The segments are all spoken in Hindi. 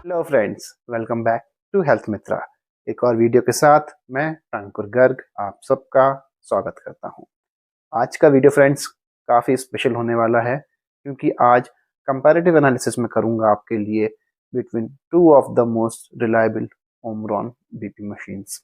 Hello friends, welcome back to health Mitra. एक और वीडियो के साथ मैं अंकुर गर्ग आप सबका स्वागत करता हूं। आज का वीडियो फ्रेंड्स काफ़ी स्पेशल होने वाला है क्योंकि आज कंपैरेटिव एनालिसिस में करूंगा आपके लिए between two of the most reliable Omron BP machines.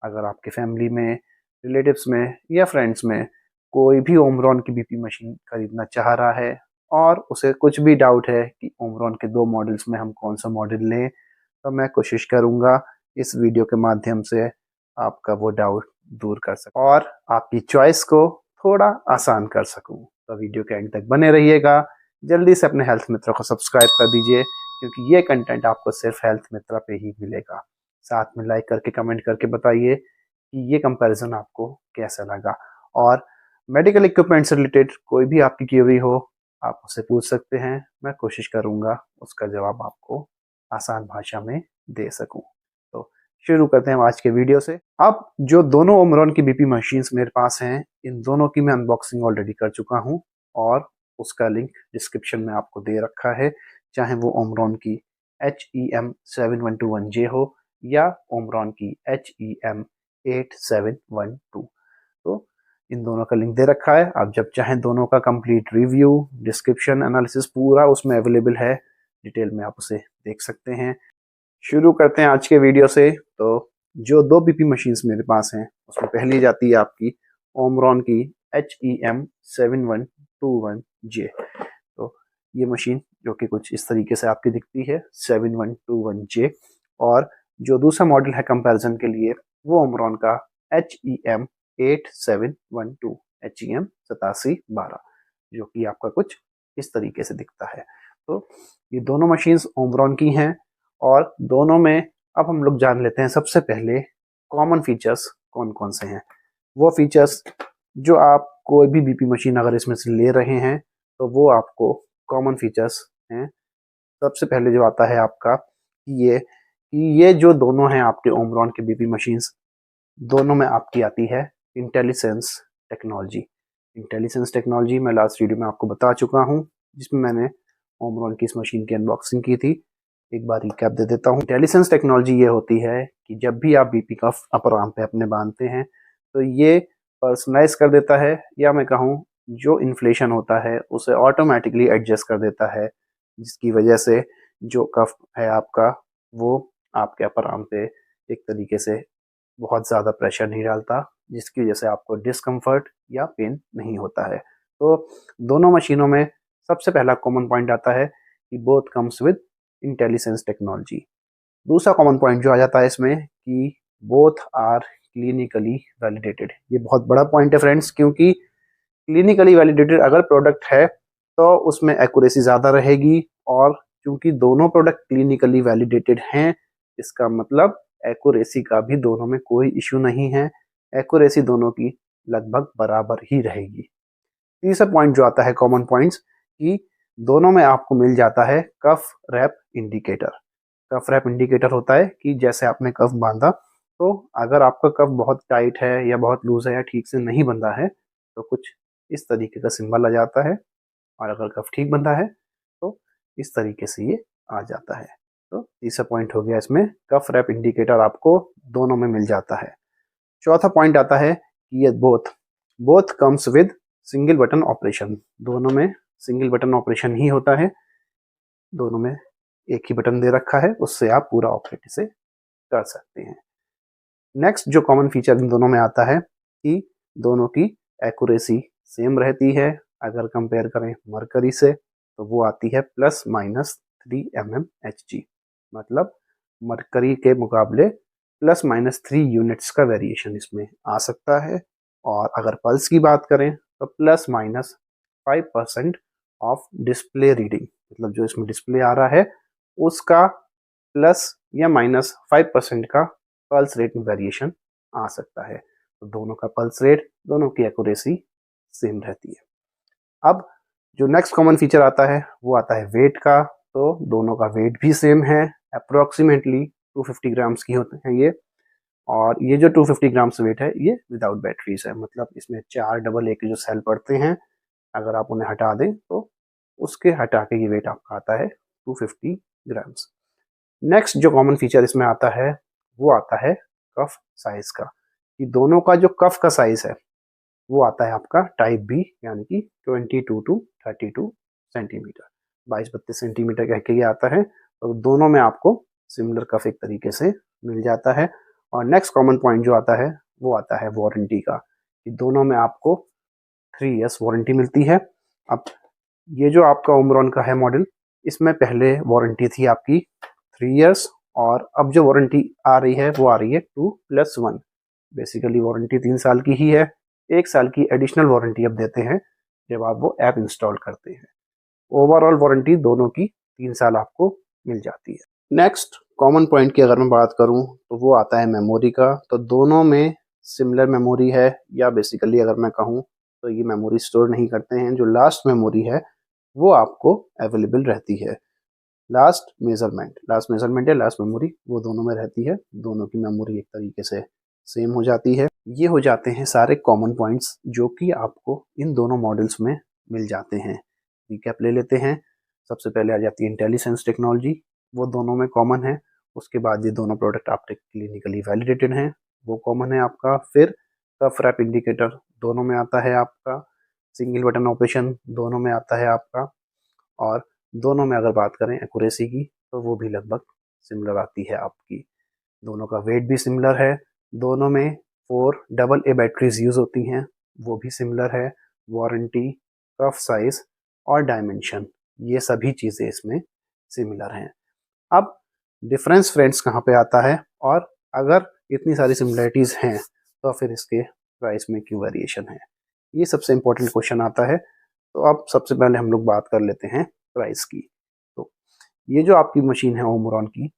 अगर आपके फैमिली में, रिलेटिव्स में या फ्रेंड्स में कोई भी ओमरॉन की बीपी मशीन खरीदना चाह रहा है और उसे कुछ भी डाउट है कि ओमरॉन के दो मॉडल्स में हम कौन सा मॉडल लें, तो मैं कोशिश करूंगा इस वीडियो के माध्यम से आपका वो डाउट दूर कर सकूं और आपकी चॉइस को थोड़ा आसान कर सकूं। तो वीडियो के एंड तक बने रहिएगा। जल्दी से अपने हेल्थ मित्र को सब्सक्राइब कर दीजिए क्योंकि ये कंटेंट आपको सिर्फ हेल्थ मित्र पे ही मिलेगा। साथ में लाइक करके कमेंट करके बताइए कि ये कंपैरिजन आपको कैसा लगा। और मेडिकल इक्विपमेंट से रिलेटेड कोई भी आपकी क्वेरी हो आप मुझसे पूछ सकते हैं। मैं कोशिश करूंगा उसका जवाब आपको आसान भाषा में दे सकूं। तो शुरू करते हैं आज के वीडियो से। अब जो दोनों ओमरॉन की बीपी मशीन्स मेरे पास हैं, इन दोनों की मैं अनबॉक्सिंग ऑलरेडी कर चुका हूं और उसका लिंक डिस्क्रिप्शन में आपको दे रखा है। चाहे वो ओमरॉन की HEM7121J हो या ओमरॉन की HEM8712। तो इन दोनों का लिंक दे रखा है। आप जब चाहें दोनों का कंप्लीट रिव्यू, डिस्क्रिप्शन, एनालिसिस पूरा उसमें अवेलेबल है। डिटेल में आप उसे देख सकते हैं। शुरू करते हैं आज के वीडियो से। तो जो दो बीपी मशीन्स मेरे पास हैं उसमें पहली जाती है आपकी ओमरॉन की HEM7121J। तो ये मशीन जो कि कुछ इस तरीके से आपकी दिखती है 7121J। और जो दूसरा मॉडल है कंपैरिजन के लिए वो ओमरॉन का HEM8712 HEM8712 जो कि आपका कुछ इस तरीके से दिखता है। तो ये दोनों मशीन्स ओमरॉन की हैं और दोनों में अब हम लोग जान लेते हैं सबसे पहले कॉमन फीचर्स कौन कौन से हैं। वो फीचर्स जो आप कोई भी बीपी मशीन अगर इसमें से ले रहे हैं तो वो आपको कॉमन फीचर्स हैं। सबसे पहले जो आता है आपका ये जो दोनों हैं आपके ओमरॉन के बीपी मशीन्स, दोनों में आपकी आती है इंटेलिसेंस टेक्नोलॉजी। इंटेलिसेंस टेक्नोलॉजी मैं लास्ट वीडियो में आपको बता चुका हूँ जिसमें मैंने ओमरॉन की इस मशीन की अनबॉक्सिंग की थी। एक बार रिकैप दे देता हूँ। इंटेलिसेंस टेक्नोलॉजी ये होती है कि जब भी आप बीपी कफ अपर आर्म पे अपने बांधते हैं तो ये पर्सनलाइज कर देता है, या मैं कहूँ जो इन्फ्लेशन होता है उसे ऑटोमेटिकली एडजस्ट कर देता है, जिसकी वजह से जो कफ है आपका वो आपके अपर आर्म पे एक तरीके से बहुत ज़्यादा प्रेशर नहीं डालता, जिसकी वजह से आपको डिस्कम्फर्ट या पेन नहीं होता है। तो दोनों मशीनों में सबसे पहला कॉमन पॉइंट आता है कि बोथ कम्स विद इंटेलिसेंस टेक्नोलॉजी। दूसरा कॉमन पॉइंट जो आ जाता है इसमें कि बोथ आर क्लिनिकली वैलिडेटेड। ये बहुत बड़ा पॉइंट है फ्रेंड्स, क्योंकि क्लिनिकली वैलिडेटेड अगर प्रोडक्ट है तो उसमें एक्यूरेसी ज़्यादा रहेगी, और क्योंकि दोनों प्रोडक्ट क्लिनिकली वैलिडेटेड हैं इसका मतलब एक्यूरेसी का भी दोनों में कोई इश्यू नहीं है। एक्यूरेसी दोनों की लगभग बराबर ही रहेगी। तीसरा पॉइंट जो आता है कॉमन पॉइंट्स कि दोनों में आपको मिल जाता है कफ रैप इंडिकेटर। कफ रैप इंडिकेटर होता है कि जैसे आपने कफ बांधा तो अगर आपका कफ बहुत टाइट है या बहुत लूज है या ठीक से नहीं बंधा है तो कुछ इस तरीके का सिंबल आ जाता है, और अगर कफ ठीक बंधा है तो इस तरीके से ये आ जाता है। तो तीसरा पॉइंट हो गया इसमें कफ रैप इंडिकेटर आपको दोनों में मिल जाता है। चौथा पॉइंट आता है कि ये both both comes with single button operation. दोनों में सिंगल बटन ऑपरेशन ही होता है, दोनों में एक ही बटन दे रखा है, उससे आप पूरा ऑपरेट इसे कर सकते हैं। नेक्स्ट जो कॉमन फीचर इन दोनों में आता है कि दोनों की एक्यूरेसी सेम रहती है। अगर कंपेयर करें मरकरी से तो वो आती है ±3 mmHg, मतलब मरकरी के मुकाबले ±3 यूनिट्स का वेरिएशन इसमें आ सकता है। और अगर पल्स की बात करें तो ±5% ऑफ डिस्प्ले रीडिंग, मतलब जो इसमें डिस्प्ले आ रहा है उसका प्लस या -5% का पल्स रेट में वेरिएशन आ सकता है। तो दोनों का पल्स रेट, दोनों की एक्यूरेसी सेम रहती है। अब जो नेक्स्ट कॉमन फीचर आता है वो आता है वेट का। तो दोनों का वेट भी सेम है, अप्रोक्सीमेटली 250 ग्राम्स की होते हैं ये। और ये जो 250 ग्राम्स वेट है ये विदाउट बैटरीज है, मतलब इसमें 4 डबल ए के जो सेल पड़ते हैं अगर आप उन्हें हटा दें तो उसके हटा के ये वेट आपका आता है 250 ग्राम्स। नेक्स्ट जो कॉमन फीचर इसमें आता है वो आता है कफ साइज का, कि दोनों का जो कफ का साइज है वो आता है आपका टाइप बी, यानी कि 22 टू 32 सेंटीमीटर, 22-32 सेंटीमीटर कह के ये आता है। तो दोनों में आपको सिमिलर कफ एक तरीके से मिल जाता है। और नेक्स्ट कॉमन पॉइंट जो आता है वो आता है वारंटी का, कि दोनों में आपको 3 इयर्स वारंटी मिलती है। अब ये जो आपका ओमरॉन का है मॉडल, इसमें पहले वारंटी थी आपकी 3 इयर्स, और अब जो वारंटी आ रही है वो आ रही है 2+1। बेसिकली वारंटी 3 साल की ही है, 1 साल की एडिशनल वारंटी अब देते हैं जब आप वो ऐप इंस्टॉल करते हैं। ओवरऑल वारंटी दोनों की 3 साल आपको मिल जाती है। नेक्स्ट कॉमन पॉइंट की अगर मैं बात करूं तो वो आता है मेमोरी का। तो दोनों में सिमिलर मेमोरी है, या बेसिकली अगर मैं कहूं तो ये मेमोरी स्टोर नहीं करते हैं। जो लास्ट मेमोरी है वो आपको अवेलेबल रहती है। लास्ट मेजरमेंट या लास्ट मेमोरी वो दोनों में रहती है। दोनों की मेमोरी एक तरीके से सेम हो जाती है। ये हो जाते हैं सारे कॉमन पॉइंट्स जो कि आपको इन दोनों मॉडल्स में मिल जाते हैं। रिकैप ले लेते हैं। सबसे पहले आ जाती है इंटेलिसेंस टेक्नोलॉजी, वो दोनों में कॉमन है। उसके बाद ये दोनों प्रोडक्ट आपके क्लिनिकली वैलिडेटेड हैं, वो कॉमन है आपका। फिर कफ रैप इंडिकेटर दोनों में आता है आपका। सिंगल बटन ऑपरेशन दोनों में आता है आपका। और दोनों में अगर बात करें एक्यूरेसी की तो वो भी लगभग सिमिलर आती है आपकी। दोनों का वेट भी सिमिलर है। दोनों में 4 AA बैटरीज यूज होती हैं, वो भी सिमिलर है। वारंटी, कफ साइज और डायमेंशन, ये सभी चीज़ें इसमें सिमिलर हैं। अब डिफरेंस फ्रेंड्स कहाँ पे आता है, और अगर इतनी सारी सिमिलरिटीज़ हैं तो फिर इसके प्राइस में क्यों वेरिएशन है, ये सबसे इम्पोर्टेंट क्वेश्चन आता है। तो अब सबसे पहले हम लोग बात कर लेते हैं प्राइस की। तो ये जो आपकी मशीन है ओमरॉन की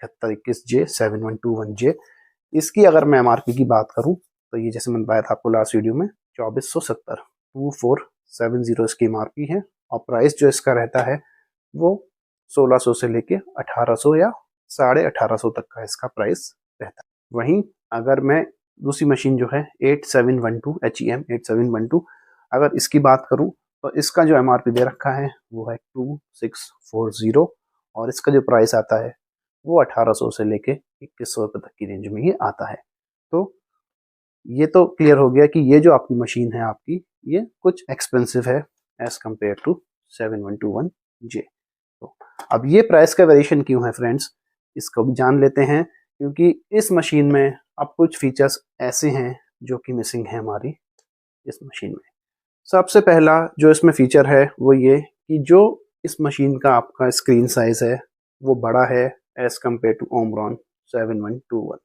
7121J7121J, इसकी अगर मैं MRP की बात करूं तो ये जैसे मैंने बताया था आपको लास्ट वीडियो में 2470 2470 इसकी MRP है। और प्राइस जो इसका रहता है वो 1600 से लेके 1800 या 1850 तक का इसका प्राइस रहता है। वहीं अगर मैं दूसरी मशीन जो है 8712 HEM 8712, अगर इसकी बात करूं तो इसका जो MRP दे रखा है वो है 2640, और इसका जो प्राइस आता है वो 1800 से लेके 2100 रुपये तक की रेंज में ही आता है। तो ये तो क्लियर हो गया कि ये जो आपकी मशीन है आपकी, ये कुछ एक्सपेंसिव है एज कम्पेयर टू 7121J। तो अब ये प्राइस का वेरिएशन क्यों है फ्रेंड्स, इसको भी जान लेते हैं। क्योंकि इस मशीन में अब कुछ फीचर्स ऐसे हैं जो कि मिसिंग है हमारी इस मशीन में। सबसे पहला जो इसमें फीचर है वो ये कि जो इस मशीन का आपका स्क्रीन साइज है वो बड़ा है एज कम्पेयर टू ओमरॉन 7121।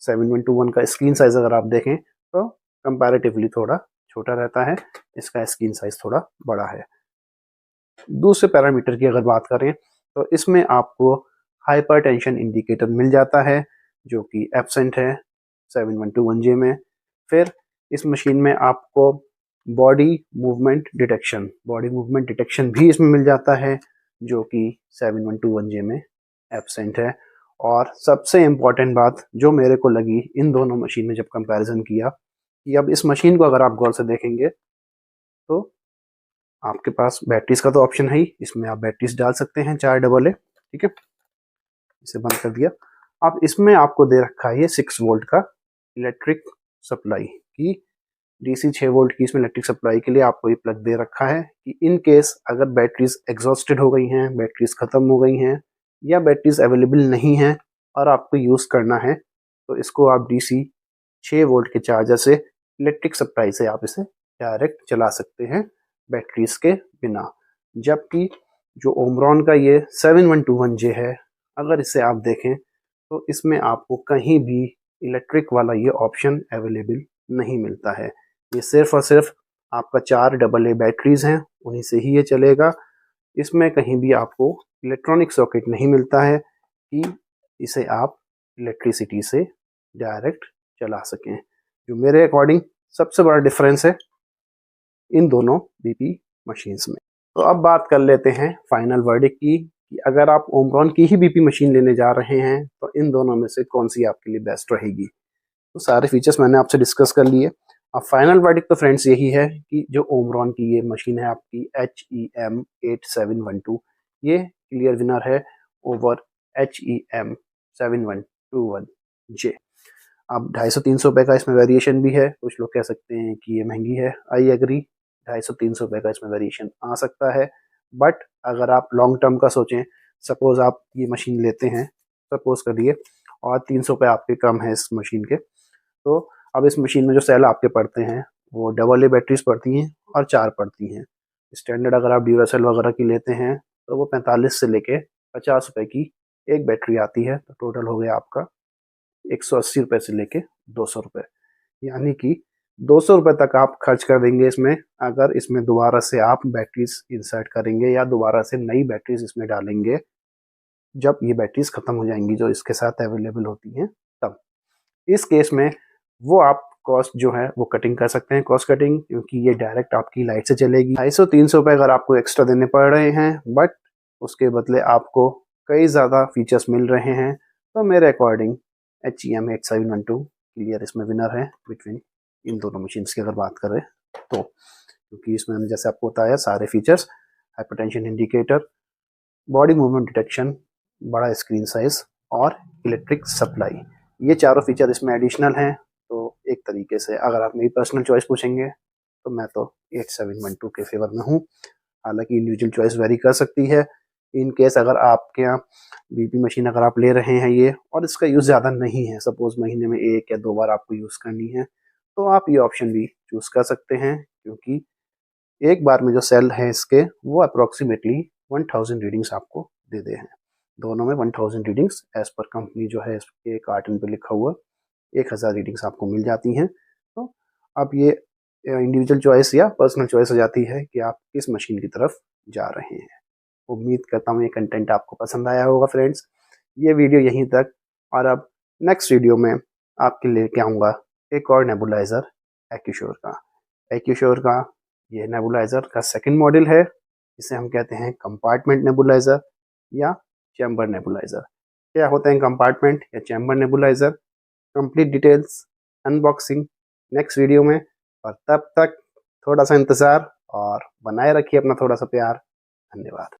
7121 का स्क्रीन साइज अगर आप देखें तो कंपैरेटिवली थोड़ा छोटा रहता है, इसका स्क्रीन साइज थोड़ा बड़ा है। दूसरे पैरामीटर की अगर बात करें तो इसमें आपको हाइपरटेंशन इंडिकेटर मिल जाता है जो कि एब्सेंट है 7121J में। फिर इस मशीन में आपको बॉडी मूवमेंट डिटेक्शन भी इसमें मिल जाता है जो कि 7121J में एब्सेंट है। और सबसे इम्पॉर्टेंट बात जो मेरे को लगी इन दोनों मशीन में जब कंपैरिजन किया, कि अब इस मशीन को अगर आप गौर से देखेंगे तो आपके पास बैटरीज का तो ऑप्शन है ही, इसमें आप बैटरीज डाल सकते हैं 4 AA, ठीक है। इसे बंद कर दिया। अब इसमें आपको दे रखा है ये 6 वोल्ट का इलेक्ट्रिक सप्लाई की, DC 6 वोल्ट की इसमें इलेक्ट्रिक सप्लाई के लिए आपको ये प्लग दे रखा है कि इन केस अगर बैटरीज एग्जॉस्टेड हो गई हैं, बैटरीज ख़त्म हो गई हैं, या बैटरीज अवेलेबल नहीं हैं और आपको यूज़ करना है, तो इसको आप DC 6 वोल्ट के चार्जर से इलेक्ट्रिक सप्लाई से आप इसे डायरेक्ट चला सकते हैं बैटरीज के बिना। जबकि जो ओमरॉन का ये 7121J है, अगर इसे आप देखें तो इसमें आपको कहीं भी इलेक्ट्रिक वाला ये ऑप्शन अवेलेबल नहीं मिलता है। ये सिर्फ और सिर्फ आपका 4 AA बैटरीज हैं, उन्हीं से ही ये चलेगा। इसमें कहीं भी आपको इलेक्ट्रॉनिक सॉकेट नहीं मिलता है कि इसे आप इलेक्ट्रिसिटी से डायरेक्ट चला सकें। जो मेरे अकॉर्डिंग सबसे बड़ा डिफरेंस है इन दोनों BP मशीन्स में। तो अब बात कर लेते हैं फाइनल वर्डिक्ट की, कि अगर आप ओमरॉन की ही BP मशीन लेने जा रहे हैं तो इन दोनों में से कौन सी आपके लिए बेस्ट रहेगी। तो सारे फीचर्स मैंने आपसे डिस्कस कर लिए। अब फाइनल वर्डिक्ट तो फ्रेंड्स यही है कि जो ओमरॉन की ये मशीन है आपकी HEM 8712, ये क्लियर विनर है ओवर HEM7121J। अब 250-300 रुपये का इसमें वेरिएशन भी है। कुछ लोग कह सकते हैं कि ये महंगी है, आई एग्री, 250-300 रुपये का इसमें वेरिएशन आ सकता है। बट अगर आप लॉन्ग टर्म का सोचें, सपोज आप ये मशीन लेते हैं, सपोज करिए, और 300 रुपये आपके कम है इस मशीन के, तो अब इस मशीन में जो सेल आपके पड़ते हैं वो डबल ए बैटरीज पड़ती हैं और 4 पड़ती हैं। स्टैंडर्ड अगर आप ड्यूरासेल वगैरह की लेते हैं तो वो 45 से लेके 50 रुपये की एक बैटरी आती है। तो टोटल हो गया आपका 180 रुपये से लेके 200 रुपये, यानी कि 200 रुपये तक आप खर्च कर देंगे इसमें, अगर इसमें दोबारा से आप बैटरीज इंसर्ट करेंगे या दोबारा से नई बैटरीज इसमें डालेंगे, जब ये बैटरीज खत्म हो जाएंगी जो इसके साथ अवेलेबल होती हैं तब। इस केस में वो आप कॉस्ट जो है वो कटिंग कर सकते हैं, कॉस्ट कटिंग, क्योंकि ये डायरेक्ट आपकी लाइट से चलेगी। 250-300 रुपये अगर आपको एक्स्ट्रा देने पड़ रहे हैं, बट उसके बदले आपको कई ज़्यादा फीचर्स मिल रहे हैं, तो मेरे अकॉर्डिंग HEM8712 क्लियर इसमें विनर है बिटवीन इन दोनों मशीन्स की अगर बात करें तो। क्योंकि इसमें हमने जैसे आपको बताया सारे features, hypertension indicator, body movement detection, बड़ा स्क्रीन साइज और इलेक्ट्रिक सप्लाई, ये चारों फीचर इसमें एडिशनल हैं। तो एक तरीके से अगर आप मेरी पर्सनल चॉइस पूछेंगे तो मैं तो 8712 के फेवर में हूँ। हालांकि इंडिविजुअल चॉइस वेरी कर सकती है। इन केस अगर आपके यहाँ बीपी मशीन अगर आप ले रहे हैं ये, और इसका यूज़ ज़्यादा नहीं है, सपोज महीने में 1 या 2 बार आपको यूज़ करनी है, तो आप ये ऑप्शन भी चूज़ कर सकते हैं। क्योंकि एक बार में जो सेल है इसके वो अप्रोक्सीमेटली 1000 रीडिंग्स आपको दे दे हैं। दोनों में 1000 रीडिंग्स एज पर कंपनी जो है इसके कार्टन पे लिखा हुआ 1000 रीडिंग्स आपको मिल जाती हैं। तो अब ये इंडिविजुअल चॉइस या पर्सनल चॉइस हो जाती है कि आप किस मशीन की तरफ जा रहे हैं। उम्मीद करता हूँ ये कंटेंट आपको पसंद आया होगा फ्रेंड्स। ये वीडियो यहीं तक, और अब नेक्स्ट वीडियो में आपके लेके आऊँगा एक और नेबुलाइज़र एक्यूश्योर का। एक्यूश्योर का ये नेबुलाइज़र का सेकंड मॉडल है, जिसे हम कहते हैं कंपार्टमेंट नेबुलाइज़र या चैम्बर नेबुलाइज़र। क्या होते हैं कंपार्टमेंट या chamber nebuliser, complete details unboxing next video में। और तब तक थोड़ा सा इंतज़ार और बनाए रखिए अपना थोड़ा सा प्यार। धन्यवाद।